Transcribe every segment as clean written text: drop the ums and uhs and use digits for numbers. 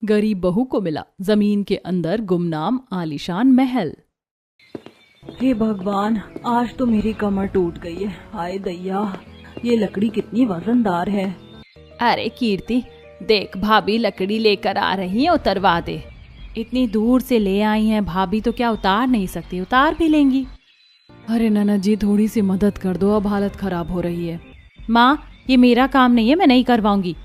गरीब बहू को मिला जमीन के अंदर गुमनाम आलीशान महल। हे भगवान, आज तो मेरी कमर टूट गई है। हाय दैया, ये लकड़ी कितनी वजनदार है। अरे कीर्ति, देख भाभी लकड़ी लेकर आ रही है, उतरवा दे। इतनी दूर से ले आई हैं भाभी तो क्या उतार नहीं सकती? उतार भी लेंगी। अरे ननद जी, थोड़ी सी मदद कर दो, अब हालत खराब हो रही है। माँ, ये मेरा काम नहीं है, मैं नहीं करवाऊंगी।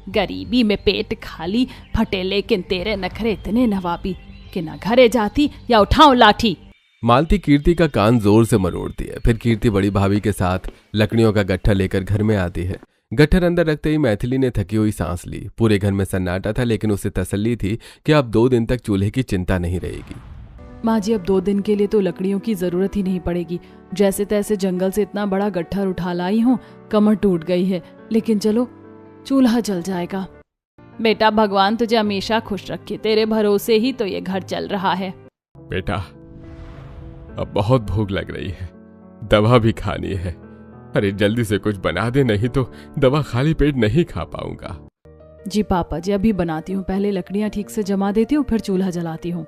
गरीबी में पेट खाली फटे, लेकिन तेरे नखरे इतने नवाबी कि ना घरे जाती या उठाऊं लाठी। मालती कीर्ति का कान जोर से मरोड़ती है। फिर कीर्ति बड़ी भाभी के साथ लकड़ियों का गट्ठर लेकर घर में आती है। गट्ठर अंदर रखते ही मैथिली ने थकी हुई सांस ली। पूरे घर में सन्नाटा था, लेकिन उसे तसल्ली थी कि अब 2 दिन तक चूल्हे की चिंता नहीं रहेगी। माँ जी, अब 2 दिन के लिए तो लकड़ियों की जरूरत ही नहीं पड़ेगी। जैसे तैसे जंगल से इतना बड़ा गट्ठर उठा लाई हूँ, कमर टूट गई है, लेकिन चलो चूल्हा जल जाएगा। बेटा, भगवान तुझे हमेशा खुश रखे, तेरे भरोसे ही तो ये घर चल रहा है। बेटा, अब बहुत भूख लग रही है, दवा भी खानी है। अरे जल्दी से कुछ बना दे, नहीं तो दवा खाली पेट नहीं खा पाऊंगा। जी पापा जी, अभी बनाती हूँ। पहले लकड़ियाँ ठीक से जमा देती हूँ, फिर चूल्हा जलाती हूँ।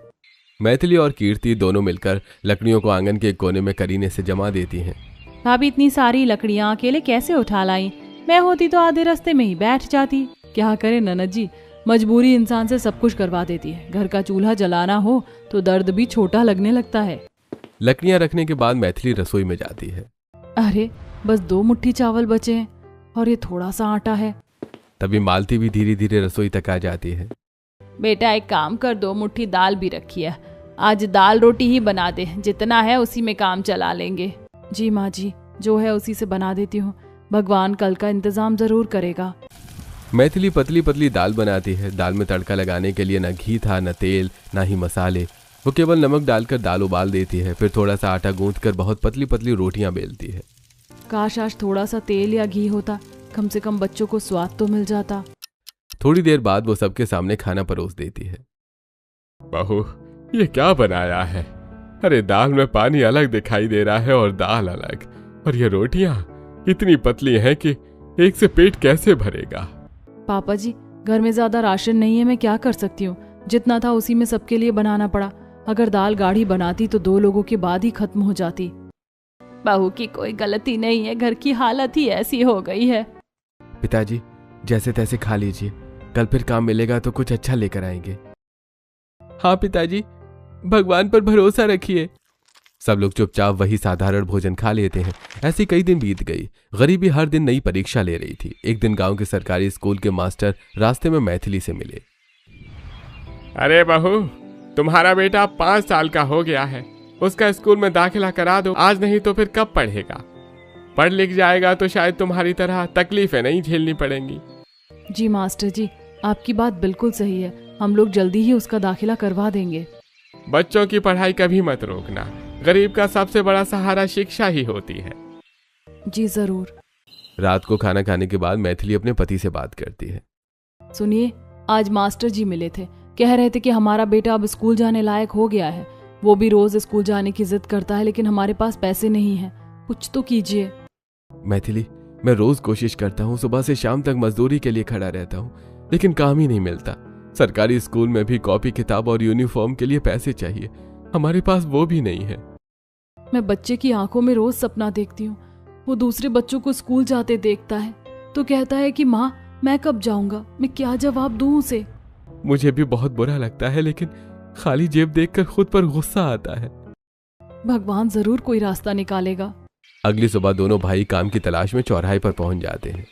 मैथिली और कीर्ति दोनों मिलकर लकड़ियों को आंगन के एक कोने में करीने से जमा देती हैं। भाभी इतनी सारी लकड़ियाँ अकेले कैसे उठा लाई? मैं होती तो आधे रास्ते में ही बैठ जाती। क्या करे ननद जी, मजबूरी इंसान से सब कुछ करवा देती है। घर का चूल्हा जलाना हो तो दर्द भी छोटा लगने लगता है। लकड़ियां रखने के बाद मैथिली रसोई में जाती है। अरे बस 2 मुट्ठी चावल बचे हैं और ये थोड़ा सा आटा है। तभी मालती भी धीरे धीरे रसोई तक आ जाती है। बेटा एक काम कर, 2 मुट्ठी दाल भी रखी है, आज दाल रोटी ही बना दे। जितना है उसी में काम चला लेंगे। जी माँ जी, जो है उसी से बना देती हूँ। भगवान कल का इंतजाम जरूर करेगा। मैथिली पतली पतली दाल बनाती है। दाल में तड़का लगाने के लिए न घी था, न तेल, न ही मसाले। वो केवल नमक डालकर दाल उबाल देती है, फिर थोड़ा सा आटा गूंथकर बहुत पतली पतली रोटियां बेलती है। काश आज थोड़ा सा तेल या घी होता, कम से कम बच्चों को स्वाद तो मिल जाता। थोड़ी देर बाद वो सबके सामने खाना परोस देती है। बहू, ये क्या बनाया है? अरे दाल में पानी अलग दिखाई दे रहा है और दाल अलग, और ये रोटियां इतनी पतली हैं कि एक से पेट कैसे भरेगा? पापा जी, घर में ज्यादा राशन नहीं है, मैं क्या कर सकती हूँ? जितना था उसी में सबके लिए बनाना पड़ा। अगर दाल गाढ़ी बनाती तो 2 लोगों के बाद ही खत्म हो जाती। बहू की कोई गलती नहीं है, घर की हालत ही ऐसी हो गई है। पिताजी, जैसे तैसे खा लीजिए, कल फिर काम मिलेगा तो कुछ अच्छा लेकर आएंगे। हाँ पिताजी, भगवान पर भरोसा रखिए। सब लोग चुपचाप वही साधारण भोजन खा लेते हैं। ऐसे कई दिन बीत गई। गरीबी हर दिन नई परीक्षा ले रही थी। एक दिन गांव के सरकारी स्कूल के मास्टर रास्ते में मैथिली से मिले। अरे बहू, तुम्हारा बेटा 5 साल का हो गया है, उसका स्कूल में दाखिला करा दो। आज नहीं तो फिर कब पढ़ेगा? पढ़ लिख जाएगा तो शायद तुम्हारी तरह तकलीफें नहीं झेलनी पड़ेंगी। जी मास्टर जी, आपकी बात बिल्कुल सही है। हम लोग जल्दी ही उसका दाखिला करवा देंगे। बच्चों की पढ़ाई कभी मत रोकना। गरीब का सबसे बड़ा सहारा शिक्षा ही होती है। जी जरूर। रात को खाना खाने के बाद मैथिली अपने पति से बात करती है। सुनिए, आज मास्टर जी मिले थे, कह रहे थे कि हमारा बेटा अब स्कूल जाने लायक हो गया है। वो भी रोज स्कूल जाने की जिद करता है, लेकिन हमारे पास पैसे नहीं हैं। कुछ तो कीजिए। मैथिली, मैं रोज कोशिश करता हूँ, सुबह से शाम तक मजदूरी के लिए खड़ा रहता हूँ, लेकिन काम ही नहीं मिलता। सरकारी स्कूल में भी कॉपी किताब और यूनिफॉर्म के लिए पैसे चाहिए, हमारे पास वो भी नहीं है। मैं बच्चे की आंखों में रोज सपना देखती हूँ। वो दूसरे बच्चों को स्कूल जाते देखता है तो कहता है कि माँ, मैं कब जाऊंगा? मैं क्या जवाब दूं उसे? मुझे भी बहुत बुरा लगता है, लेकिन खाली जेब देखकर खुद पर गुस्सा आता है। भगवान जरूर कोई रास्ता निकालेगा। अगली सुबह दोनों भाई काम की तलाश में चौराहे पर पहुंच जाते हैं।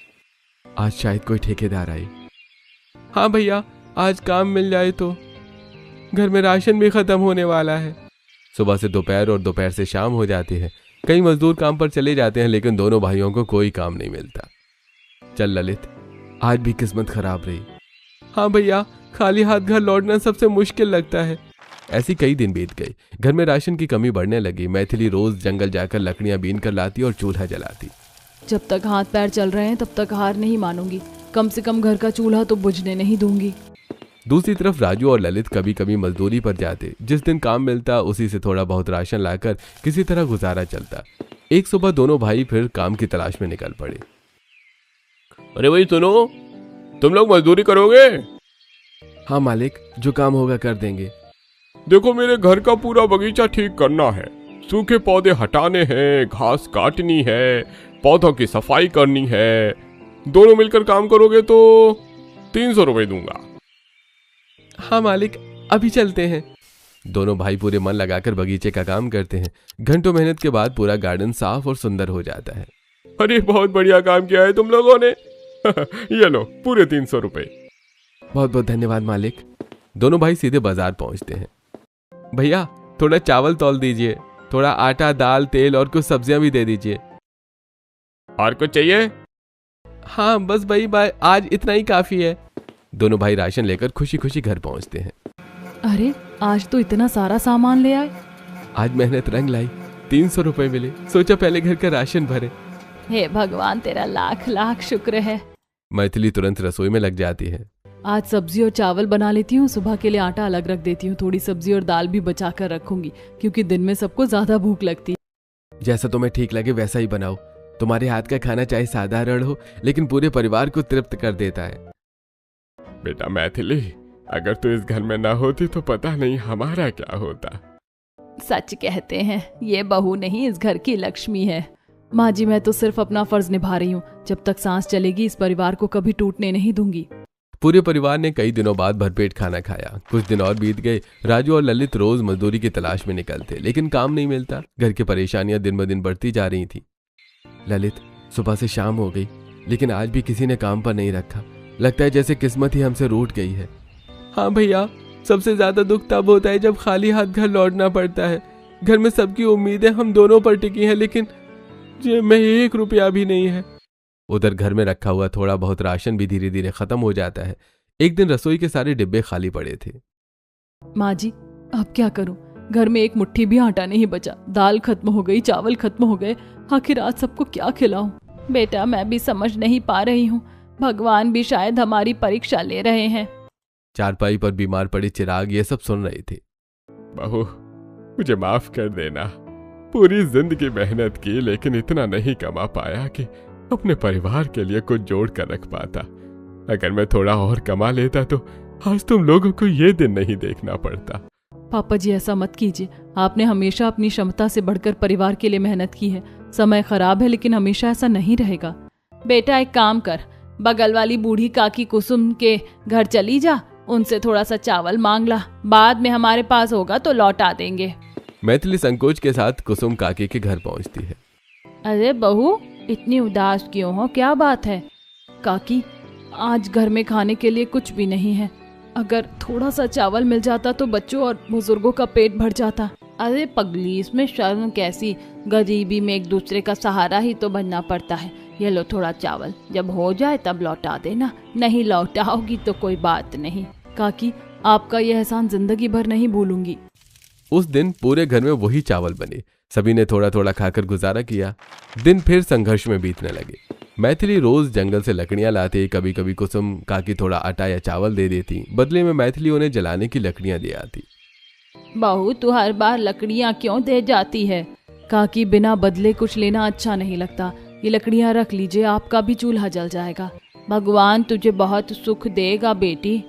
आज शायद कोई ठेकेदार आए। हाँ भैया, आज काम मिल जाए तो। घर में राशन भी खत्म होने वाला है। सुबह से दोपहर और दोपहर से शाम हो जाती है। कई मजदूर काम पर चले जाते हैं, लेकिन दोनों भाइयों को कोई काम नहीं मिलता। चल ललित, आज भी किस्मत खराब रही। हाँ भैया, खाली हाथ घर लौटना सबसे मुश्किल लगता है। ऐसी कई दिन बीत गए। घर में राशन की कमी बढ़ने लगी। मैथिली रोज जंगल जाकर लकड़ियां बीन कर लाती और चूल्हा जलाती। जब तक हाथ पैर चल रहे हैं तब तक हार नहीं मानूंगी। कम से कम घर का चूल्हा तो बुझने नहीं दूंगी। दूसरी तरफ राजू और ललित कभी कभी मजदूरी पर जाते। जिस दिन काम मिलता उसी से थोड़ा बहुत राशन लाकर किसी तरह गुजारा चलता। एक सुबह दोनों भाई फिर काम की तलाश में निकल पड़े। अरे भाई सुनो, तुम लोग मजदूरी करोगे? हाँ मालिक, जो काम होगा कर देंगे। देखो, मेरे घर का पूरा बगीचा ठीक करना है, सूखे पौधे हटाने हैं, घास काटनी है, पौधों की सफाई करनी है। दोनों मिलकर काम करोगे तो 300 रुपए दूंगा। हाँ मालिक, अभी चलते हैं। दोनों भाई पूरे मन लगाकर बगीचे का काम करते हैं। घंटों मेहनत के बाद पूरा गार्डन साफ और सुंदर हो जाता है। अरे बहुत बढ़िया काम किया है तुम लोगों ने। ये लो पूरे 300 रुपए। बहुत बहुत धन्यवाद मालिक। दोनों भाई सीधे बाजार पहुंचते हैं। भैया, थोड़ा चावल तौल दीजिए, थोड़ा आटा, दाल, तेल और कुछ सब्जियां भी दे दीजिए। और कुछ चाहिए? हाँ बस भाई आज इतना ही काफी है। दोनों भाई राशन लेकर खुशी खुशी घर पहुंचते हैं। अरे आज तो इतना सारा सामान ले आए। आज मेहनत रंग लाई, 300 रुपए मिले। सोचा पहले घर का राशन भरे। हे भगवान, तेरा लाख लाख शुक्र है। मैथिली तुरंत रसोई में लग जाती है। आज सब्जी और चावल बना लेती हूँ, सुबह के लिए आटा अलग रख देती हूँ, थोड़ी सब्जी और दाल भी बचा कर रखूंगी क्योंकि दिन में सबको ज्यादा भूख लगती है। जैसा तुम्हें ठीक लगे वैसा ही बनाओ। तुम्हारे हाथ का खाना चाहे साधारण हो लेकिन पूरे परिवार को तृप्त कर देता है। बेटा मैथिली, अगर तू इस घर में ना होती तो पता नहीं हमारा क्या होता। सच कहते हैं, ये बहू नहीं इस घर की लक्ष्मी है। माँ जी, मैं तो सिर्फ अपना फर्ज निभा रही हूँ। जब तक सांस चलेगी इस परिवार को कभी टूटने नहीं दूंगी। पूरे परिवार ने कई दिनों बाद भरपेट खाना खाया। कुछ दिन और बीत गए। राजू और ललित रोज मजदूरी की तलाश में निकलते, लेकिन काम नहीं मिलता। घर की परेशानियां दिन ब दिन बढ़ती जा रही थी। ललित, सुबह से शाम हो गई लेकिन आज भी किसी ने काम पर नहीं रखा। लगता है जैसे किस्मत ही हमसे रूठ गई है। हाँ भैया, सबसे ज्यादा दुख तब होता है जब खाली हाथ घर लौटना पड़ता है। घर में सबकी उम्मीदें हम दोनों पर टिकी हैं लेकिन जेब में 1 रुपया भी नहीं है। उधर घर में रखा हुआ थोड़ा बहुत राशन भी धीरे धीरे खत्म हो जाता है। एक दिन रसोई के सारे डिब्बे खाली पड़े थे। माँ जी, अब क्या करूं? घर में एक मुट्ठी भी आटा नहीं बचा। दाल खत्म हो गई, चावल खत्म हो गए। आखिर आज सबको क्या खिलाऊं? बेटा, मैं भी समझ नहीं पा रही हूँ। भगवान भी शायद हमारी परीक्षा ले रहे हैं। चारपाई पर बीमार पड़े चिराग ये सब सुन रहे थे। बहू, मुझे माफ कर देना। पूरी जिंदगी मेहनत की लेकिन इतना नहीं कमा पाया कि अपने परिवार के लिए कुछ जोड़ कर रख पाता। अगर मैं थोड़ा और कमा लेता तो आज तुम लोगों को ये दिन नहीं देखना पड़ता। पापा जी, ऐसा मत कीजिए। आपने हमेशा अपनी क्षमता से बढ़कर परिवार के लिए मेहनत की है। समय खराब है लेकिन हमेशा ऐसा नहीं रहेगा। बेटा, एक काम कर, बगल वाली बूढ़ी काकी कुसुम के घर चली जा, उनसे थोड़ा सा चावल मांग ला। बाद में हमारे पास होगा तो लौटा देंगे। मैथिली संकोच के साथ कुसुम काकी के घर पहुंचती है। अरे बहू, इतनी उदास क्यों हो? क्या बात है? काकी, आज घर में खाने के लिए कुछ भी नहीं है। अगर थोड़ा सा चावल मिल जाता तो बच्चों और बुजुर्गों का पेट भर जाता। अरे पगली, इसमें शर्म कैसी? गरीबी में एक दूसरे का सहारा ही तो बनना पड़ता है। ये लो थोड़ा चावल, जब हो जाए तब लौटा देना। नहीं लौटाओगी तो कोई बात नहीं। काकी, आपका यह एहसान जिंदगी भर नहीं भूलूंगी। उस दिन पूरे घर में वही चावल बने। सभी ने थोड़ा थोड़ा खाकर गुजारा किया। दिन फिर संघर्ष में बीतने लगे। मैथिली रोज जंगल से लकड़ियां लाती। कभी कभी कुसुम काकी थोड़ा आटा या चावल दे देती। बदले में मैथिली उन्हें जलाने की लकड़ियां दे आती। बहू, तू हर बार लकड़ियां क्यों दे जाती है? काकी, बिना बदले कुछ लेना अच्छा नहीं लगता। ये लकड़ियां रख लीजिए, आपका भी चूल्हा जल जाएगा। भगवान तुझे बहुत सुख देगा बेटी।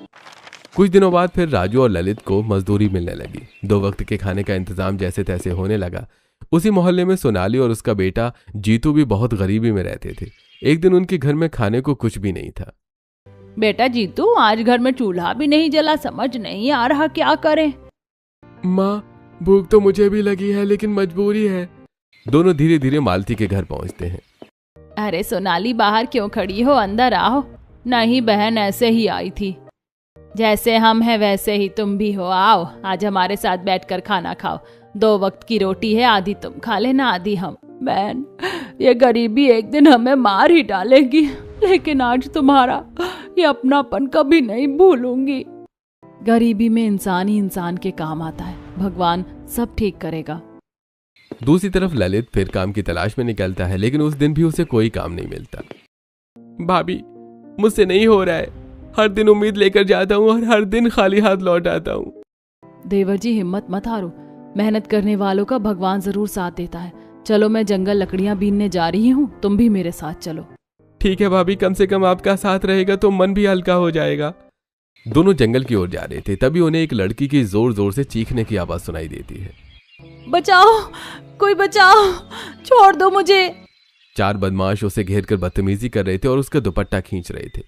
कुछ दिनों बाद फिर राजू और ललित को मजदूरी मिलने लगी। 2 वक्त के खाने का इंतजाम जैसे तैसे होने लगा। उसी मोहल्ले में सोनाली और उसका बेटा जीतू भी बहुत गरीबी में रहते थे। एक दिन उनके घर में खाने को कुछ भी नहीं था। बेटा जीतू, आज घर में चूल्हा भी नहीं जला, समझ नहीं आ रहा क्या करें। माँ, भूख तो मुझे भी लगी है लेकिन मजबूरी है। दोनों धीरे धीरे मालती के घर पहुंचते हैं। अरे सोनाली, बाहर क्यों खड़ी हो? अंदर आओ। नहीं बहन, ऐसे ही आई थी। जैसे हम हैं वैसे ही तुम भी हो। आओ, आज हमारे साथ बैठकर खाना खाओ। 2 वक्त की रोटी है, आधी तुम खा लेना, आधी हम। बहन, ये गरीबी एक दिन हमें मार ही डालेगी, लेकिन आज तुम्हारा ये अपनापन कभी नहीं भूलूंगी। गरीबी में इंसान ही इंसान के काम आता है। भगवान सब ठीक करेगा। दूसरी तरफ ललित फिर काम की तलाश में निकलता है लेकिन उस दिन भी उसे कोई काम नहीं मिलता। भाभी, मुझसे नहीं हो रहा है। हर दिन उम्मीद लेकर जाता हूँ और हर दिन खाली हाथ लौट आता हूँ। देवर जी, हिम्मत मत हारो। मेहनत करने वालों का भगवान जरूर साथ देता है। चलो, मैं जंगल लकड़ियां बीनने जा रही हूँ, तुम भी मेरे साथ चलो। ठीक है भाभी, कम से कम आपका साथ रहेगा तो मन भी हल्का हो जाएगा। दोनों जंगल की ओर जा रहे थे, तभी उन्हें एक लड़की की जोर जोर से चीखने की आवाज सुनाई देती है। बचाओ, कोई बचाओ, छोड़ दो मुझे। 4 बदमाश उसे घेर कर बदतमीजी कर रहे थे और उसका दुपट्टा खींच रहे थे।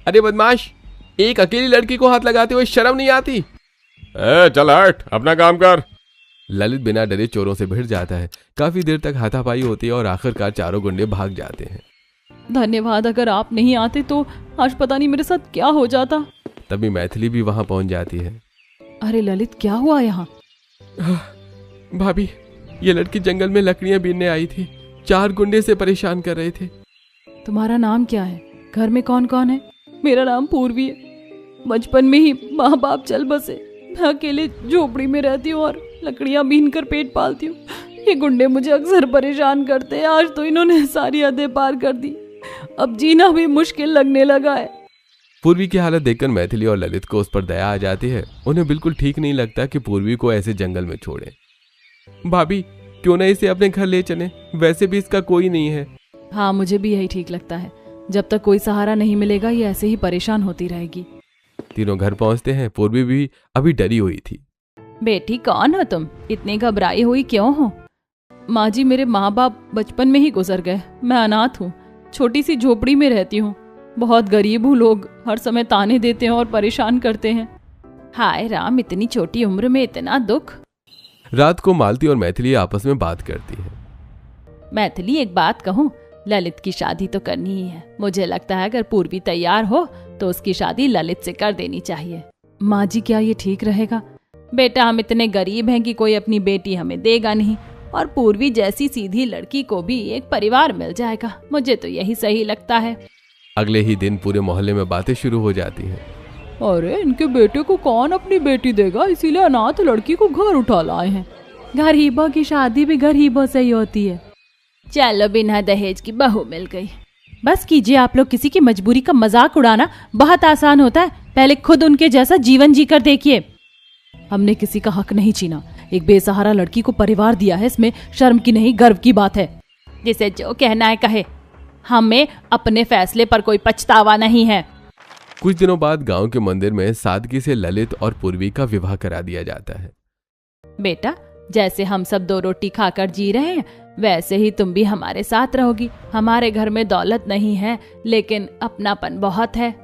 अरे बदमाश, एक अकेली लड़की को हाथ लगाते हुए शर्म नहीं आती? चल हट, अपना काम कर। ललित बिना डरे चोरों से भिड़ जाता है। काफी देर तक हाथापाई होती है और आखिरकार चारों गुंडे भाग जाते हैं। धन्यवाद, अगर आप नहीं आते तो आज पता नहीं मेरे साथ क्या हो जाता। तभी मैथिली भी वहां पहुंच जाती है। अरे ललित, क्या हुआ यहाँ? भाभी, ये लड़की जंगल में लकड़ियां बीनने आई थी। 4 गुंडे से परेशान कर रहे थे। तुम्हारा नाम क्या है? घर में कौन कौन है? मेरा नाम पूर्वी है। बचपन में ही माँ बाप चल बसे। मैं अकेले झोपड़ी में रहती हूँ और लकड़ियां बीन कर पेट पालती हूँ। ये गुंडे मुझे अक्सर परेशान करते हैं। आज तो इन्होंने सारी हदें पार कर दी। अब जीना भी मुश्किल लगने लगा है। पूर्वी की हालत देखकर मैथिली और ललित को उस पर दया आ जाती है। उन्हें बिल्कुल ठीक नहीं लगता कि पूर्वी को ऐसे जंगल में छोड़े। भाभी, क्यों ना इसे अपने घर ले चले? वैसे भी इसका कोई नहीं है। हाँ, मुझे भी यही ठीक लगता है। जब तक कोई सहारा नहीं मिलेगा ये ऐसे ही परेशान होती रहेगी। तीनों घर पहुंचते हैं। पूर्वी भी अभी डरी हुई थी। बेटी, कौन हो तुम? इतनी घबराई हुई क्यों हो? माँ जी, मेरे माँ बाप बचपन में ही गुजर गए। मैं अनाथ हूँ। छोटी सी झोपड़ी में रहती हूँ। बहुत गरीब हूँ। लोग हर समय ताने देते हैं और परेशान करते हैं। हाय राम, इतनी छोटी उम्र में इतना दुख। रात को मालती और मैथिली आपस में बात करती है। मैथिली, एक बात कहूँ, ललित की शादी तो करनी ही है। मुझे लगता है अगर पूर्वी तैयार हो तो उसकी शादी ललित से कर देनी चाहिए। माँ जी, क्या ये ठीक रहेगा? बेटा, हम इतने गरीब हैं कि कोई अपनी बेटी हमें देगा नहीं, और पूर्वी जैसी सीधी लड़की को भी एक परिवार मिल जाएगा। मुझे तो यही सही लगता है। अगले ही दिन पूरे मोहल्ले में बातें शुरू हो जाती हैं। अरे, इनके बेटे को कौन अपनी बेटी देगा, इसीलिए अनाथ लड़की को घर उठा लाए हैं। गरीबों की शादी भी गरीबों से ही होती है। चलो, बिना दहेज की बहू मिल गई। बस कीजिए आप लोग, किसी की मजबूरी का मजाक उड़ाना बहुत आसान होता है। पहले खुद उनके जैसा जीवन जीकर देखिए। हमने किसी का हक नहीं छीना। एक बेसहारा लड़की को परिवार दिया है, इसमें शर्म की नहीं गर्व की बात है। जिसे जो कहना है कहे, हमें अपने फैसले पर कोई पछतावा नहीं है। कुछ दिनों बाद गांव के मंदिर में सादगी से ललित और पूर्वी का विवाह करा दिया जाता है। बेटा, जैसे हम सब 2 रोटी खाकर जी रहे हैं, वैसे ही तुम भी हमारे साथ रहोगी। हमारे घर में दौलत नहीं है, लेकिन अपनापन बहुत है।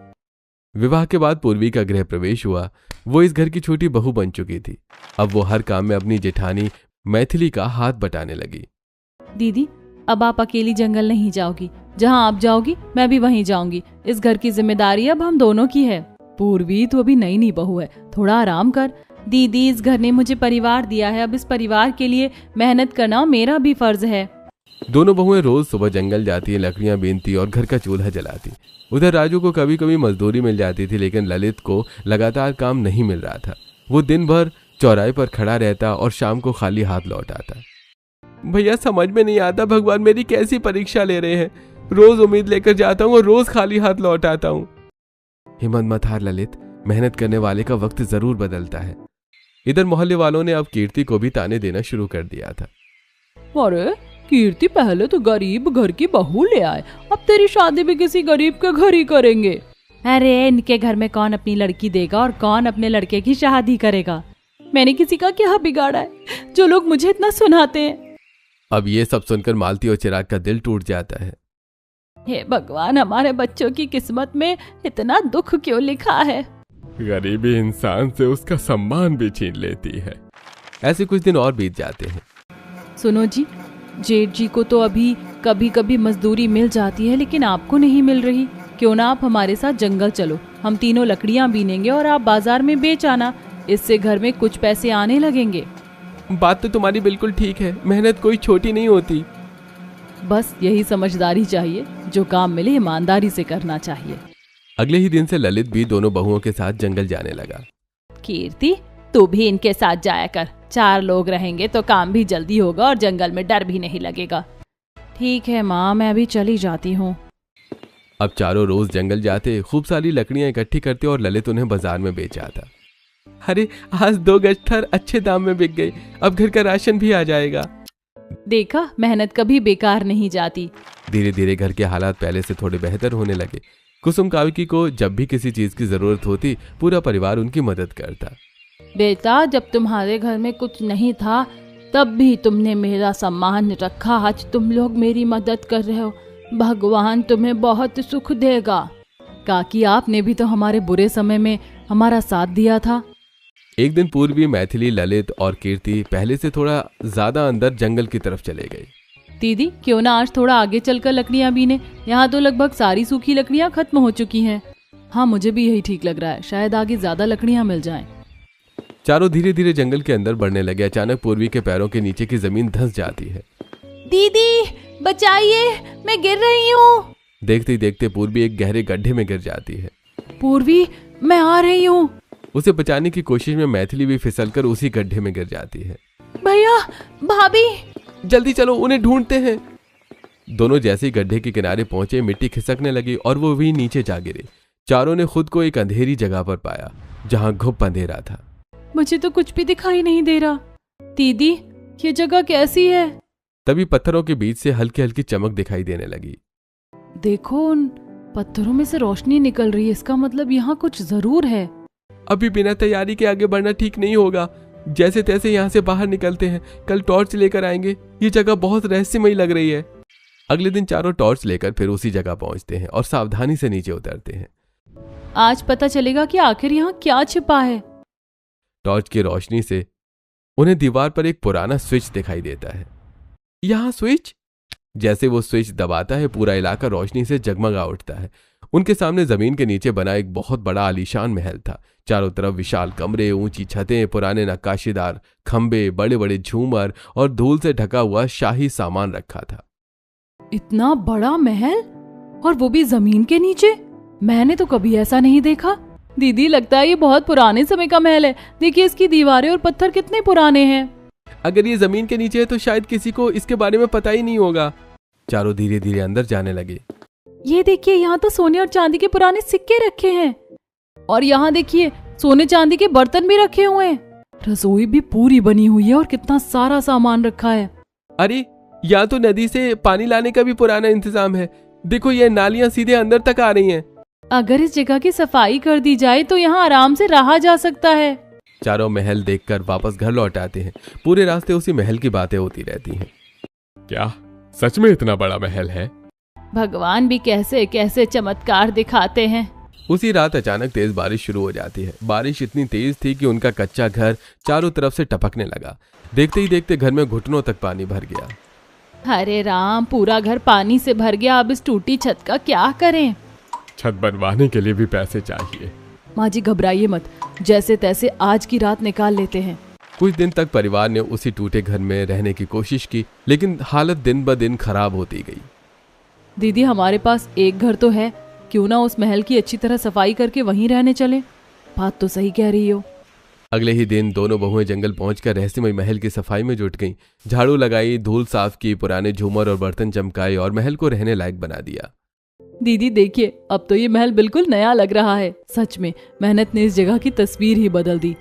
विवाह के बाद पूर्वी का गृह प्रवेश हुआ। वो इस घर की छोटी बहू बन चुकी थी। अब वो हर काम में अपनी जेठानी मैथिली का हाथ बटाने लगी। दीदी, अब आप अकेली जंगल नहीं जाओगी। जहाँ आप जाओगी मैं भी वहीं जाऊंगी। इस घर की जिम्मेदारी अब हम दोनों की है। पूर्वी, तू अभी नई बहू है, थोड़ा आराम कर। दीदी, इस घर ने मुझे परिवार दिया है। अब इस परिवार के लिए मेहनत करना मेरा भी फर्ज है। दोनों बहुएं रोज सुबह जंगल जाती, लकड़ियां बीनती और घर का चूल्हा जलाती। उधर राजू को कभी कभी मजदूरी मिल जाती थी, लेकिन ललित को लगातार काम नहीं मिल रहा था। वो दिन भर चौराहे पर खड़ा रहता और शाम को खाली हाथ लौट आता। भैया, समझ में नहीं आता भगवान मेरी कैसी परीक्षा ले रहे हैं। रोज उम्मीद लेकर जाता हूँ और रोज खाली हाथ लौट आता हूँ। हिम्मत मत हार ललित, मेहनत करने वाले का वक्त जरूर बदलता है। इधर मोहल्ले वालों ने अब कीर्ति को भी ताने देना शुरू कर दिया था। अरे कीर्ति, पहले तो गरीब घर की बहू ले आए, अब तेरी शादी भी किसी गरीब के घर ही करेंगे। अरे, इनके घर में कौन अपनी लड़की देगा और कौन अपने लड़के की शादी करेगा? मैंने किसी का क्या बिगाड़ा है जो लोग मुझे इतना सुनाते हैं? अब ये सब सुनकर मालती और चिराग का दिल टूट जाता है। हे भगवान, हमारे बच्चों की किस्मत में इतना दुख क्यों लिखा है? गरीबी इंसान से उसका सम्मान भी छीन लेती है। ऐसे कुछ दिन और बीत जाते हैं। सुनो जी, जेठ जी को तो अभी कभी कभी मजदूरी मिल जाती है, लेकिन आपको नहीं मिल रही। क्यों ना आप हमारे साथ जंगल चलो। हम तीनों लकड़ियां बीनेंगे और आप बाजार में बेच आना। इससे घर में कुछ पैसे आने लगेंगे। बात तो तुम्हारी बिल्कुल ठीक है। मेहनत कोई छोटी नहीं होती। बस यही समझदारी चाहिए। जो काम मिले ईमानदारी से करना चाहिए। अगले ही दिन से ललित भी दोनों बहुओं के साथ जंगल जाने लगा। कीर्ति, तू भी इनके साथ जाया कर। 4 लोग रहेंगे तो काम भी जल्दी होगा और जंगल में डर भी नहीं लगेगा। ठीक है माँ, मैं अभी चली जाती हूँ। अब चारों रोज जंगल जाते, खूब सारी लकड़ियां इकट्ठी करते और ललित उन्हें बाजार में बेच आता। अरे, आज 2 गट्ठर अच्छे दाम में बिक गई। अब घर का राशन भी आ जाएगा। देखा, मेहनत कभी बेकार नहीं जाती। धीरे धीरे घर के हालात पहले से थोड़े बेहतर होने लगे। कुसुम काकी को जब भी किसी चीज की जरूरत होती पूरा परिवार उनकी मदद करता। बेटा, जब तुम्हारे घर में कुछ नहीं था तब भी तुमने मेरा सम्मान रखा। आज तुम लोग मेरी मदद कर रहे हो, भगवान तुम्हें बहुत सुख देगा। काकी, आपने भी तो हमारे बुरे समय में हमारा साथ दिया था। एक दिन पूर्वी, मैथिली, ललित और कीर्ति पहले से थोड़ा ज्यादा अंदर जंगल की तरफ चले गए। दीदी, क्यों ना आज थोड़ा आगे चलकर लकड़ियां बीने। यहाँ तो लगभग सारी सूखी लकड़ियां खत्म हो चुकी हैं। हाँ, मुझे भी यही ठीक लग रहा है, शायद आगे ज्यादा लकड़ियां मिल जाएं। चारों धीरे धीरे जंगल के अंदर बढ़ने लगे। अचानक पूर्वी के पैरों के नीचे की जमीन धंस जाती है। दीदी बचाइए, मैं गिर रही हूँ। देखते ही देखते पूर्वी एक गहरे गड्ढे में गिर जाती है। पूर्वी, मैं आ रही हूँ। उसे बचाने की कोशिश में मैथिली भी फिसलकर उसी गड्ढे में गिर जाती है। भैया, भाभी, जल्दी चलो, उन्हें ढूंढते हैं। दोनों जैसे ही गड्ढे के किनारे पहुंचे, मिट्टी खिसकने लगी और वो भी नीचे जा गिरे। चारों ने खुद को एक अंधेरी जगह पर पाया जहां घुप अंधेरा था। मुझे तो कुछ भी दिखाई नहीं दे रहा। दीदी, ये जगह कैसी है? तभी पत्थरों के बीच से हल्की हल्की चमक दिखाई देने लगी। देखो, उन पत्थरों में से रोशनी निकल रही है। इसका मतलब यहाँ कुछ जरूर है। अभी बिना तैयारी के आगे बढ़ना ठीक नहीं होगा। जैसे तैसे यहाँ से बाहर निकलते हैं, कल टॉर्च लेकर आएंगे। ये जगह बहुत रहस्यमयी लग रही है। अगले दिन चारों टॉर्च लेकर फिर उसी जगह पहुंचते हैं और सावधानी से नीचे उतरते हैं। आज पता चलेगा कि आखिर यहाँ क्या छिपा है। टॉर्च की रोशनी से उन्हें दीवार पर एक पुराना स्विच दिखाई देता है। यहाँ स्विच? जैसे वो स्विच दबाता है, पूरा इलाका रोशनी से जगमगा उठता है। उनके सामने जमीन के नीचे बना एक बहुत बड़ा आलीशान महल था। चारों तरफ विशाल कमरे, ऊंची छतें, पुराने नक्काशीदार खंबे, बड़े बड़े झूमर और धूल से ढका हुआ शाही सामान रखा था। इतना बड़ा महल, और वो भी जमीन के नीचे? मैंने तो कभी ऐसा नहीं देखा। दीदी, लगता है ये बहुत पुराने समय का महल है। देखिए, इसकी दीवारें और पत्थर कितने पुराने हैं। अगर ये जमीन के नीचे है तो शायद किसी को इसके बारे में पता ही नहीं होगा। चारों धीरे धीरे अंदर जाने लगे। ये देखिए, यहाँ तो सोने और चांदी के पुराने सिक्के रखे हैं। और यहाँ देखिए, सोने चांदी के बर्तन भी रखे हुए हैं। रसोई भी पूरी बनी हुई है और कितना सारा सामान रखा है। अरे, यहाँ तो नदी से पानी लाने का भी पुराना इंतजाम है। देखो, ये नालियां सीधे अंदर तक आ रही हैं। अगर इस जगह की सफाई कर दी जाए तो यहाँ आराम से रहा जा सकता है। चारों महल देखकर वापस घर लौट आते हैं। पूरे रास्ते उसी महल की बातें होती रहती हैं। क्या सच में इतना बड़ा महल है? भगवान भी कैसे कैसे चमत्कार दिखाते हैं। उसी रात अचानक तेज बारिश शुरू हो जाती है। बारिश इतनी तेज थी कि उनका कच्चा घर चारों तरफ से टपकने लगा। देखते ही देखते घर में घुटनों तक पानी भर गया। अरे राम, पूरा घर पानी से भर गया। अब इस टूटी छत का क्या करें? छत बनवाने के लिए भी पैसे चाहिए। माँ जी, घबराइए मत, जैसे तैसे आज की रात निकाल लेते हैं। कुछ दिन तक परिवार ने उसी टूटे घर में रहने की कोशिश की, लेकिन हालत दिन ब दिन खराब होती गई। दीदी, हमारे पास एक घर तो है, क्यों ना उस महल की अच्छी तरह सफाई करके वहीं रहने चले। बात तो सही कह रही हो। अगले ही दिन दोनों बहुएं जंगल पहुंचकर रहस्यमय महल की सफाई में जुट गईं। झाड़ू लगाई, धूल साफ की, पुराने झूमर और बर्तन चमकाए और महल को रहने लायक बना दिया। दीदी देखिए, अब तो ये महल बिल्कुल नया लग रहा है। सच में मेहनत ने इस जगह की तस्वीर ही बदल दी।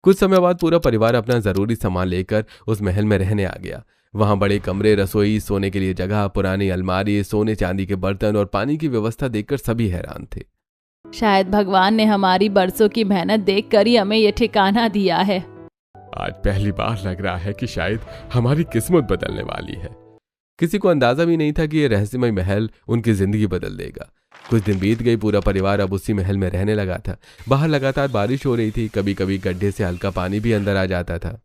कुछ समय बाद पूरा परिवार अपना जरूरी सामान लेकर उस महल में रहने आ गया। वहां बड़े कमरे, रसोई, सोने के लिए जगह, पुरानी अलमारी, सोने चांदी के बर्तन और पानी की व्यवस्था देखकर सभी हैरान थे। शायद भगवान ने हमारी बरसों की मेहनत देखकर ही हमें ये ठिकाना दिया है। आज पहली बार लग रहा है कि शायद हमारी किस्मत बदलने वाली है। किसी को अंदाजा भी नहीं था कि यह रहस्यमय महल उनकी जिंदगी बदल देगा। कुछ दिन बीत गई, पूरा परिवार अब उसी महल में रहने लगा था। बाहर लगातार बारिश हो रही थी, कभी कभी गड्ढे से हल्का पानी भी अंदर आ जाता था।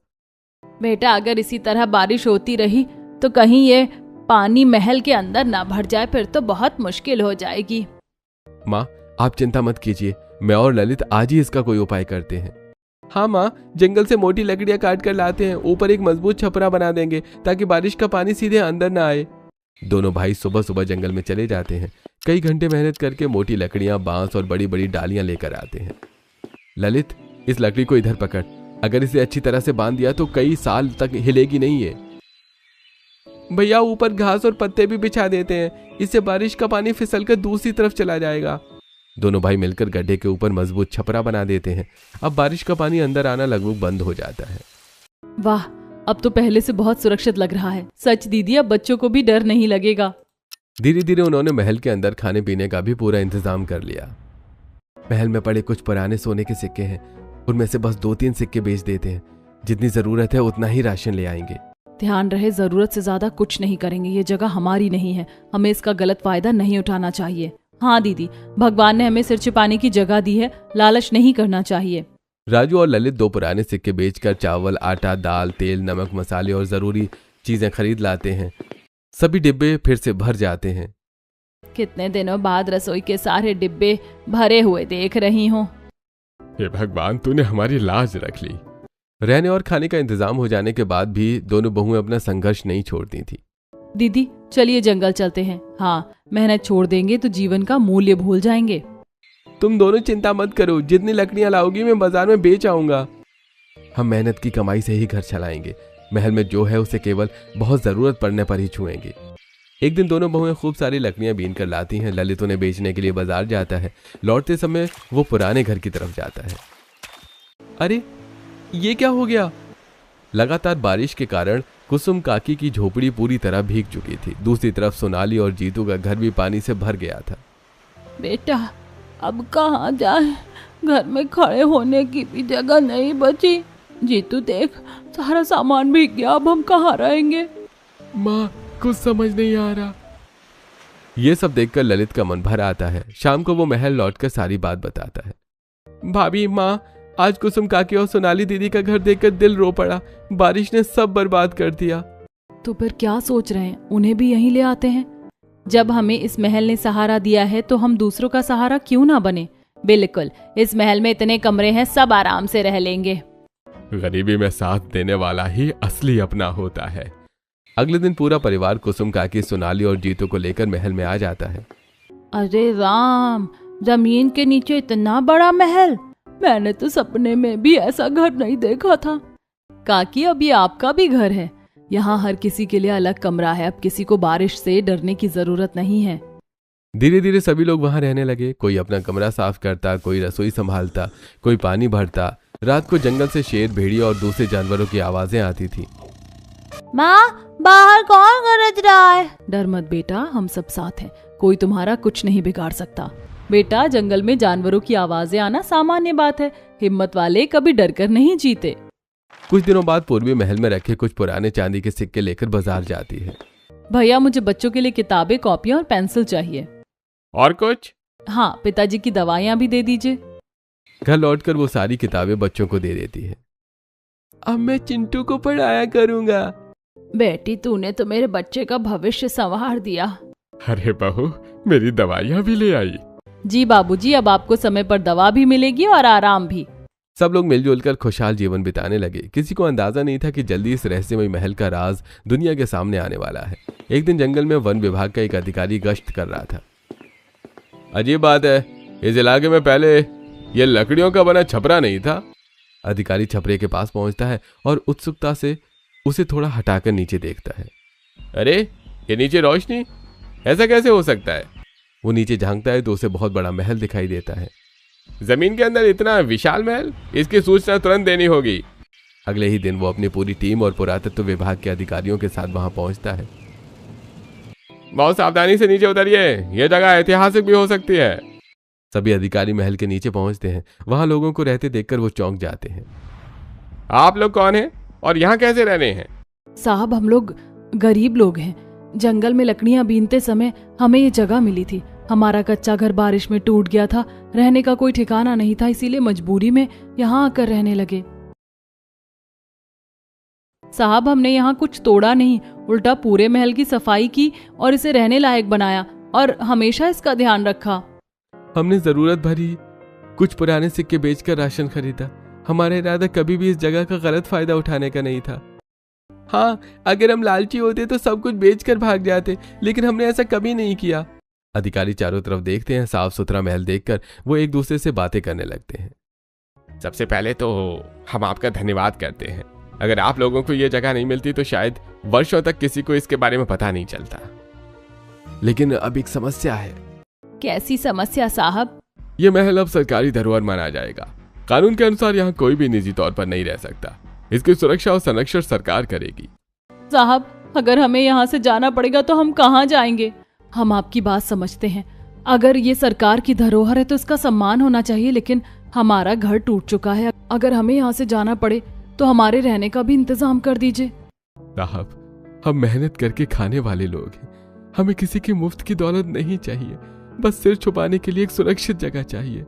बेटा, अगर इसी तरह बारिश होती रही तो कहीं ये पानी महल के अंदर ना भर जाए, फिर तो बहुत मुश्किल हो जाएगी। माँ, आप चिंता मत कीजिए, मैं और ललित आज ही इसका कोई उपाय करते हैं। हाँ माँ, जंगल से मोटी लकड़ियां काट कर लाते हैं, ऊपर एक मजबूत छपरा बना देंगे ताकि बारिश का पानी सीधे अंदर ना आए। दोनों भाई सुबह सुबह जंगल में चले जाते हैं। कई घंटे मेहनत करके मोटी लकड़ियां, बांस और बड़ी बड़ी डालियां लेकर आते हैं। ललित, इस लकड़ी को इधर पकड़। अगर इसे अच्छी तरह से बांध दिया तो कई साल तक हिलेगी नहीं है। भैया, ऊपर घास और पत्ते भी बिछा देते हैं, इससे बारिश का पानी फिसलकर दूसरी तरफ चला जाएगा। दोनों भाई मिलकर गड्ढे के ऊपर मजबूत छपरा बना देते हैं। अब बारिश का पानी अंदर आना लगभग बंद हो जाता है। वाह, अब तो पहले से बहुत सुरक्षित लग रहा है। सच दीदी, अब बच्चों को भी डर नहीं लगेगा। धीरे धीरे उन्होंने महल के अंदर खाने पीने का भी पूरा इंतजाम कर लिया। महल में पड़े कुछ पुराने सोने के सिक्के हैं, उनमें से बस 2-3 सिक्के बेच देते हैं। जितनी जरूरत है उतना ही राशन ले आएंगे। ध्यान रहे, जरूरत से ज्यादा कुछ नहीं करेंगे। ये जगह हमारी नहीं है, हमें इसका गलत फायदा नहीं उठाना चाहिए। हाँ दीदी, भगवान ने हमें सिर छिपाने की जगह दी है, लालच नहीं करना चाहिए। राजू और ललित 2 पुराने सिक्के बेचकर चावल, आटा, दाल, तेल, नमक, मसाले और जरूरी चीजें खरीद लाते हैं। सभी डिब्बे फिर से भर जाते हैं। कितने दिनों बाद रसोई के सारे डिब्बे भरे हुए देख रही हूँ। हे भगवान, तूने हमारी लाज रख ली। रहने और खाने का इंतजाम हो जाने के बाद भी दोनों बहुएं अपना संघर्ष नहीं छोड़ती थी। दीदी चलिए जंगल चलते हैं। हाँ, मेहनत छोड़ देंगे तो जीवन का मूल्य भूल जाएंगे। तुम दोनों चिंता मत करो, जितनी लकड़ियां लाओगी मैं बाजार में बेच आऊंगा। हम मेहनत की कमाई से ही घर चलाएंगे। महल में जो है उसे केवल बहुत जरूरत पड़ने पर ही छुएंगे। एक दिन दोनों बहुएं खूब सारी लकड़ियां बीन कर लाती हैं। ललित उन्हें बेचने के लिए बाजार जाता है। लौटते समय वो पुराने घर की तरफ जाता है। अरे ये क्या हो गया? लगातार बारिश के कारण कुसुम काकी की झोपड़ी पूरी तरह भीग चुकी थी। दूसरी तरफ सोनाली और जीतू का घर भी पानी से भर गया था। बेटा अब कहाँ जाए, घर में खड़े होने की भी जगह नहीं बची। जीतू देख, सारा सामान भीग गया, अब हम कहाँ रहेंगे? माँ कुछ समझ नहीं आ रहा। ये सब देखकर ललित का मन भर आता है। शाम को वो महल लौटकर सारी बात बताता है। भाभी, माँ, आज कुसुम काकी और सोनाली दीदी का घर देखकर दिल रो पड़ा। बारिश ने सब बर्बाद कर दिया। तो फिर क्या सोच रहे हैं, उन्हें भी यहीं ले आते हैं? जब हमें इस महल ने सहारा दिया है तो हम दूसरों का सहारा क्यों ना बने? बिल्कुल, इस महल में इतने कमरे हैं, सब आराम से रह लेंगे। गरीबी में साथ देने वाला ही असली अपना होता है। अगले दिन पूरा परिवार कुसुम काकी, सोनाली और जीतू को लेकर महल में आ जाता है। अरे राम, जमीन के नीचे इतना बड़ा महल, मैंने तो सपने में भी ऐसा घर नहीं देखा था। काकी, अब ये आपका भी घर है। यहाँ हर किसी के लिए अलग कमरा है। अब किसी को बारिश से डरने की जरूरत नहीं है। धीरे धीरे सभी लोग वहां रहने लगे। कोई अपना कमरा साफ करता, कोई रसोई संभालता, कोई पानी भरता। रात को जंगल से शेर, भेड़िया और दूसरे जानवरों की आवाजें आती थी। माँ, बाहर कौन गरज रहा है? डर मत बेटा, हम सब साथ हैं, कोई तुम्हारा कुछ नहीं बिगाड़ सकता। बेटा, जंगल में जानवरों की आवाजें आना सामान्य बात है। हिम्मत वाले कभी डर कर नहीं जीते। कुछ दिनों बाद पूर्वी महल में रखे कुछ पुराने चांदी के सिक्के लेकर बाजार जाती है। भैया, मुझे बच्चों के लिए किताबें, कॉपियां और पेंसिल चाहिए। और कुछ? हाँ, पिताजी की दवाइयाँ भी दे दीजिए। घर लौटकर वो सारी किताबें बच्चों को दे देती है। अब मैं चिंटू को पढ़ाया करूंगा। बेटी, तूने तो मेरे बच्चे का भविष्य संवार दिया। अरे बहू, मेरी दवाइयाँ भी ले आई। जी बाबूजी, अब आपको समय पर दवा भी मिलेगी और आराम भी। सब लोग मिलजुल कर खुशहाल जीवन बिताने लगे। किसी को अंदाजा नहीं था कि जल्दी इस रहस्यमय महल का राज दुनिया के सामने आने वाला है। एक दिन जंगल में वन विभाग का एक अधिकारी गश्त कर रहा था। अजीब बात है, इस इलाके में पहले ये लकड़ियों का बना छपरा नहीं था। अधिकारी छपरे के पास पहुंचता है और उत्सुकता से उसे थोड़ा हटाकर नीचे देखता है। अरे, ये नीचे रोशनी, ऐसा कैसे हो सकता है? वो नीचे झांकता है तो उसे बहुत बड़ा महल दिखाई देता है। जमीन के अंदर इतना विशाल महल, इसकी सूचना तुरंत देनी होगी। अगले ही दिन वो अपनी पूरी टीम और पुरातत्व विभाग के अधिकारियों के साथ वहां पहुंचता है। बहुत सावधानी से नीचे उतरिए, यह जगह ऐतिहासिक भी हो सकती है। सभी अधिकारी महल के नीचे पहुंचते हैं। वहां लोगों को रहते देखकर वो चौंक जाते हैं। आप लोग कौन हैं और यहाँ कैसे रहने हैं? साहब, हम लोग गरीब लोग हैं। जंगल में लकड़ियां बीनते समय हमें ये जगह मिली थी। हमारा कच्चा घर बारिश में टूट गया था, रहने का कोई ठिकाना नहीं था, इसीलिए मजबूरी में यहाँ आकर रहने लगे। साहब, हमने यहाँ कुछ तोड़ा नहीं, उल्टा पूरे महल की सफाई की और इसे रहने लायक बनाया और हमेशा इसका ध्यान रखा। हमने जरूरत भरी कुछ पुराने सिक्के बेचकर राशन खरीदा। हमारा इरादा कभी भी इस जगह का गलत फायदा उठाने का नहीं था। हाँ, अगर हम लालची होते तो सब कुछ बेचकर भाग जाते, लेकिन हमने ऐसा कभी नहीं किया। अधिकारी चारों तरफ देखते हैं। साफ सुथरा महल देखकर वो एक दूसरे से बातें करने लगते हैं। सबसे पहले तो हम आपका धन्यवाद करते हैं। अगर आप लोगों को ये जगह नहीं मिलती तो शायद वर्षों तक किसी को इसके बारे में पता नहीं चलता। लेकिन अब एक समस्या है। कैसी समस्या साहब? ये महल अब सरकारी धरोहर माना जाएगा। कानून के अनुसार यहाँ कोई भी निजी तौर पर नहीं रह सकता। इसकी सुरक्षा और संरक्षण सरकार करेगी। साहब, अगर हमें यहाँ से जाना पड़ेगा तो हम कहाँ जाएंगे? हम आपकी बात समझते हैं। अगर ये सरकार की धरोहर है तो इसका सम्मान होना चाहिए, लेकिन हमारा घर टूट चुका है। अगर हमें यहाँ से जाना पड़े तो हमारे रहने का भी इंतजाम कर दीजिए। साहब, हम मेहनत करके खाने वाले लोग हैं। हमें किसी की मुफ्त की दौलत नहीं चाहिए, बस सिर छुपाने के लिए एक सुरक्षित जगह चाहिए।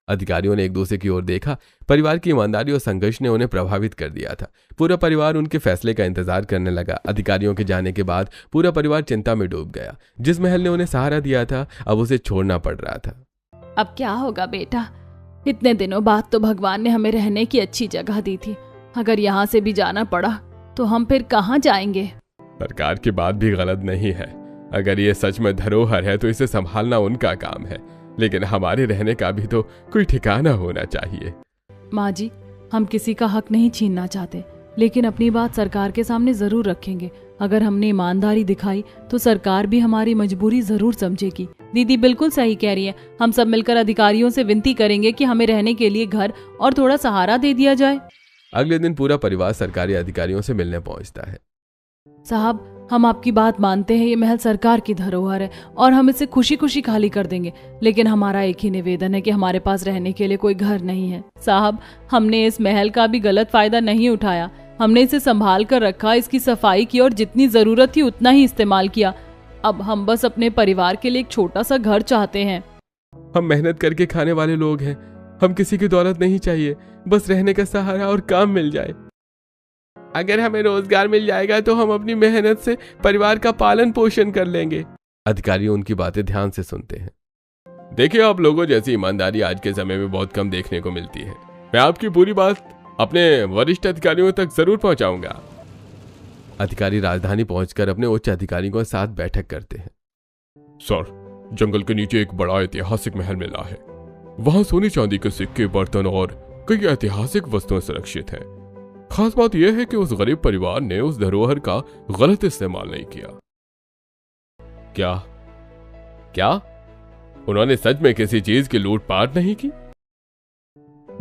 अधिकारियों ने एक दूसरे की ओर देखा। परिवार की ईमानदारी और संघर्ष ने उन्हें प्रभावित कर दिया था। पूरा परिवार उनके फैसले का इंतजार करने लगा। अधिकारियों के जाने के बाद पूरा परिवार चिंता में डूब गया। जिस महल ने उन्हें सहारा दिया था, अब उसे छोड़ना पड़ रहा था। अब क्या होगा बेटा? इतने दिनों बाद तो भगवान ने हमें रहने की अच्छी जगह दी थी। अगर यहाँ से भी जाना पड़ा तो हम फिर कहाँ जाएंगे? सरकार की बात भी गलत नहीं है। अगर ये सच में धरोहर है तो इसे संभालना उनका काम है, लेकिन हमारे रहने का भी तो कोई ठिकाना होना चाहिए। माँ जी, हम किसी का हक नहीं छीनना चाहते, लेकिन अपनी बात सरकार के सामने जरूर रखेंगे। अगर हमने ईमानदारी दिखाई तो सरकार भी हमारी मजबूरी जरूर समझेगी। दीदी बिल्कुल सही कह रही है। हम सब मिलकर अधिकारियों से विनती करेंगे कि हमें रहने के लिए घर और थोड़ा सहारा दे दिया जाए। अगले दिन पूरा परिवार सरकारी अधिकारियों से मिलने पहुंचता है। साहब, हम आपकी बात मानते हैं। ये महल सरकार की धरोहर है और हम इसे खुशी खुशी खाली कर देंगे, लेकिन हमारा एक ही निवेदन है कि हमारे पास रहने के लिए कोई घर नहीं है। साहब, हमने इस महल का भी गलत फायदा नहीं उठाया। हमने इसे संभाल कर रखा, इसकी सफाई की और जितनी जरूरत थी उतना ही इस्तेमाल किया। अब हम बस अपने परिवार के लिए एक छोटा सा घर चाहते हैं। हम मेहनत करके खाने वाले लोग हैं। हम किसी की दौलत नहीं चाहिए, बस रहने का सहारा और काम मिल जाए। अगर हमें रोजगार मिल जाएगा तो हम अपनी मेहनत से परिवार का पालन पोषण कर लेंगे। अधिकारी उनकी बातें ध्यान से सुनते हैं। देखिए, आप लोगों जैसी ईमानदारी आज के समय में बहुत कम देखने को मिलती है। मैं आपकी पूरी बात अपने वरिष्ठ अधिकारियों तक जरूर पहुंचाऊंगा। अधिकारी राजधानी पहुंचकर अपने उच्च अधिकारियों के साथ बैठक करते हैं। सर, जंगल के नीचे एक बड़ा ऐतिहासिक महल मिला है। वहां सोने चांदी के सिक्के, बर्तन और कई ऐतिहासिक वस्तुएं सुरक्षित हैं। खास बात यह है कि उस गरीब परिवार ने उस धरोहर का गलत इस्तेमाल नहीं किया। क्या क्या उन्होंने सच में किसी चीज की लूटपाट नहीं की?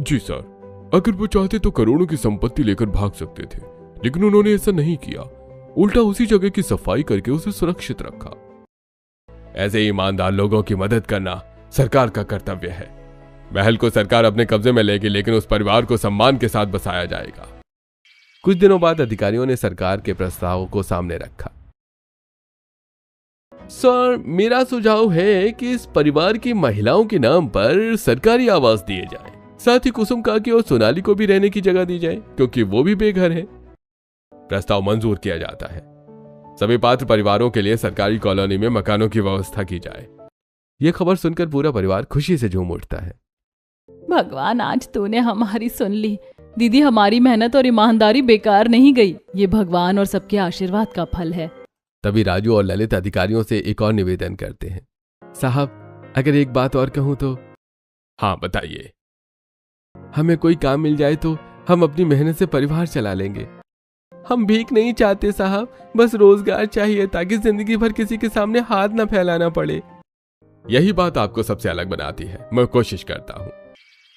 जी सर, अगर वो चाहते तो करोड़ों की संपत्ति लेकर भाग सकते थे, लेकिन उन्होंने ऐसा नहीं किया। उल्टा उसी जगह की सफाई करके उसे सुरक्षित रखा। ऐसे ईमानदार लोगों की मदद करना सरकार का कर्तव्य है। महल को सरकार अपने कब्जे में लेगी, लेकिन उस परिवार को सम्मान के साथ बसाया जाएगा। कुछ दिनों बाद अधिकारियों ने सरकार के प्रस्ताव को सामने रखा। सर, मेरा सुझाव है कि इस परिवार की महिलाओं के नाम पर सरकारी आवास दिए जाए। साथ ही कुसुम काकी और सोनाली को भी रहने की जगह दी जाए, क्योंकि वो भी बेघर हैं। प्रस्ताव मंजूर किया जाता है। सभी पात्र परिवारों के लिए सरकारी कॉलोनी में मकानों की व्यवस्था की जाए। यह खबर सुनकर पूरा परिवार खुशी से झूम उठता है। भगवान, आज तूने हमारी सुन ली। दीदी, हमारी मेहनत और ईमानदारी बेकार नहीं गई। ये भगवान और सबके आशीर्वाद का फल है। तभी राजू और ललित अधिकारियों से एक और निवेदन करते हैं। साहब, अगर एक बात और कहूं तो। हाँ, बताइए। हमें कोई काम मिल जाए तो हम अपनी मेहनत से परिवार चला लेंगे। हम भीख नहीं चाहते साहब, बस रोजगार चाहिए ताकि जिंदगी भर किसी के सामने हाथ न फैलाना पड़े। यही बात आपको सबसे अलग बनाती है। मैं कोशिश करता हूँ।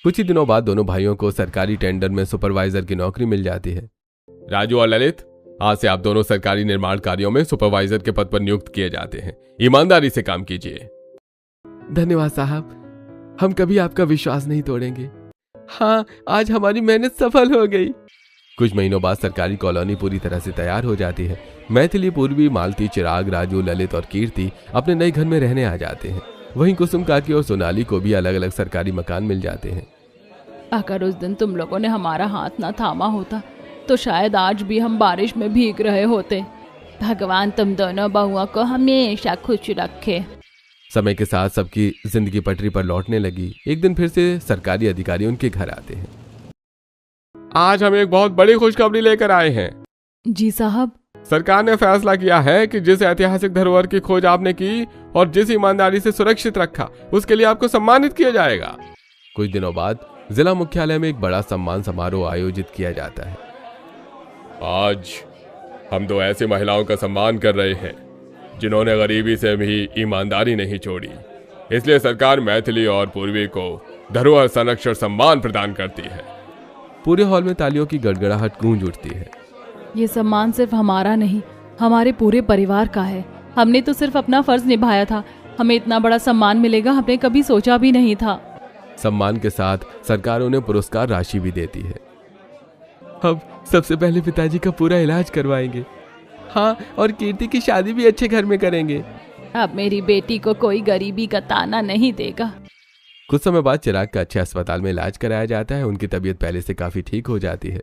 कुछ ही दिनों बाद दोनों भाइयों को सरकारी टेंडर में सुपरवाइजर की नौकरी मिल जाती है। राजू और ललित, आज से आप दोनों सरकारी निर्माण कार्यों में सुपरवाइजर के पद पर नियुक्त किए जाते हैं। ईमानदारी से काम कीजिए। धन्यवाद साहब, हम कभी आपका विश्वास नहीं तोड़ेंगे। हाँ, आज हमारी मेहनत सफल हो गई। कुछ महीनों बाद सरकारी कॉलोनी पूरी तरह से तैयार हो जाती है। मैथिली, पूर्वी, मालती, चिराग, राजू, ललित और कीर्ति अपने नए घर में रहने आ जाते हैं। वहीं कुसुम काकी और सोनाली को भी अलग अलग सरकारी मकान मिल जाते हैं। अगर उस दिन तुम लोगों ने हमारा हाथ ना थामा होता तो शायद आज भी हम बारिश में भीग रहे होते। भगवान तुम दोनों बहुओं को हमेशा खुश रखे। समय के साथ सबकी जिंदगी पटरी पर लौटने लगी। एक दिन फिर से सरकारी अधिकारी उनके घर आते हैं। आज हम एक बहुत बड़ी खुशखबरी लेकर आए हैं। जी साहब। सरकार ने फैसला किया है कि जिस ऐतिहासिक धरोहर की खोज आपने की और जिस ईमानदारी से सुरक्षित रखा, उसके लिए आपको सम्मानित किया जाएगा। कुछ दिनों बाद जिला मुख्यालय में एक बड़ा सम्मान समारोह आयोजित किया जाता है। आज हम दो ऐसी महिलाओं का सम्मान कर रहे हैं जिन्होंने गरीबी से भी ईमानदारी नहीं छोड़ी। इसलिए सरकार मैथिली और पूर्वी को धरोहर संरक्षण सम्मान प्रदान करती है। पूरे हॉल में तालियों की गड़गड़ाहट गूंज उठती है। ये सम्मान सिर्फ हमारा नहीं, हमारे पूरे परिवार का है। हमने तो सिर्फ अपना फर्ज निभाया था। हमें इतना बड़ा सम्मान मिलेगा हमने कभी सोचा भी नहीं था। सम्मान के साथ सरकार उन्हें पुरस्कार राशि भी देती है। अब सबसे पहले पिताजी का पूरा इलाज करवाएंगे। हाँ, और कीर्ति की शादी भी अच्छे घर में करेंगे। अब मेरी बेटी को कोई गरीबी का ताना नहीं देगा। कुछ समय बाद चिराग का अच्छे अस्पताल में इलाज कराया जाता है। उनकी तबीयत पहले से काफी ठीक हो जाती है।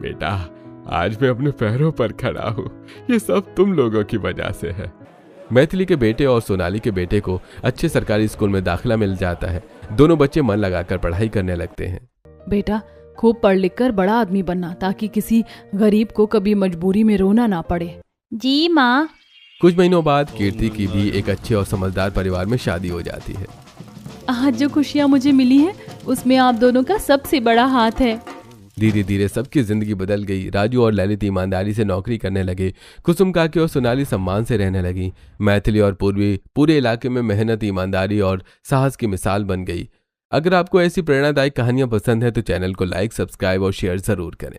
बेटा, आज मैं अपने पैरों पर खड़ा हूँ, ये सब तुम लोगों की वजह से है। मैथिली के बेटे और सोनाली के बेटे को अच्छे सरकारी स्कूल में दाखिला मिल जाता है। दोनों बच्चे मन लगाकर पढ़ाई करने लगते हैं। बेटा, खूब पढ़ लिख कर बड़ा आदमी बनना, ताकि किसी गरीब को कभी मजबूरी में रोना ना पड़े। जी माँ। कुछ महीनों बाद कीर्ति की भी एक अच्छे और समझदार परिवार में शादी हो जाती है। आज जो खुशियाँ मुझे मिली हैं, उसमें आप दोनों का सबसे बड़ा हाथ है। धीरे धीरे सबकी जिंदगी बदल गई। राजू और ललित ईमानदारी से नौकरी करने लगे। कुसुम काकी और सोनाली सम्मान से रहने लगी। मैथिली और पूर्वी पूरे इलाके में मेहनत, ईमानदारी और साहस की मिसाल बन गई। अगर आपको ऐसी प्रेरणादायक कहानियां पसंद है तो चैनल को लाइक, सब्सक्राइब और शेयर जरूर करें।